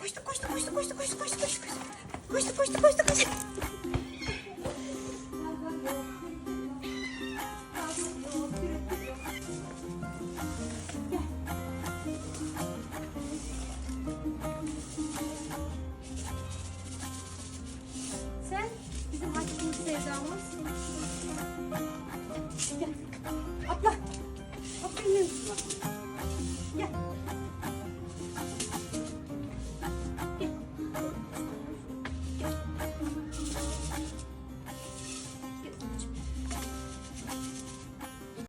Koştu koştu koştu koştu koştu koştu koştu. Koştu koştu koştu koştu. Sen bizim hakiki sevdamız. Gel. Atla. Atla inin. Gel.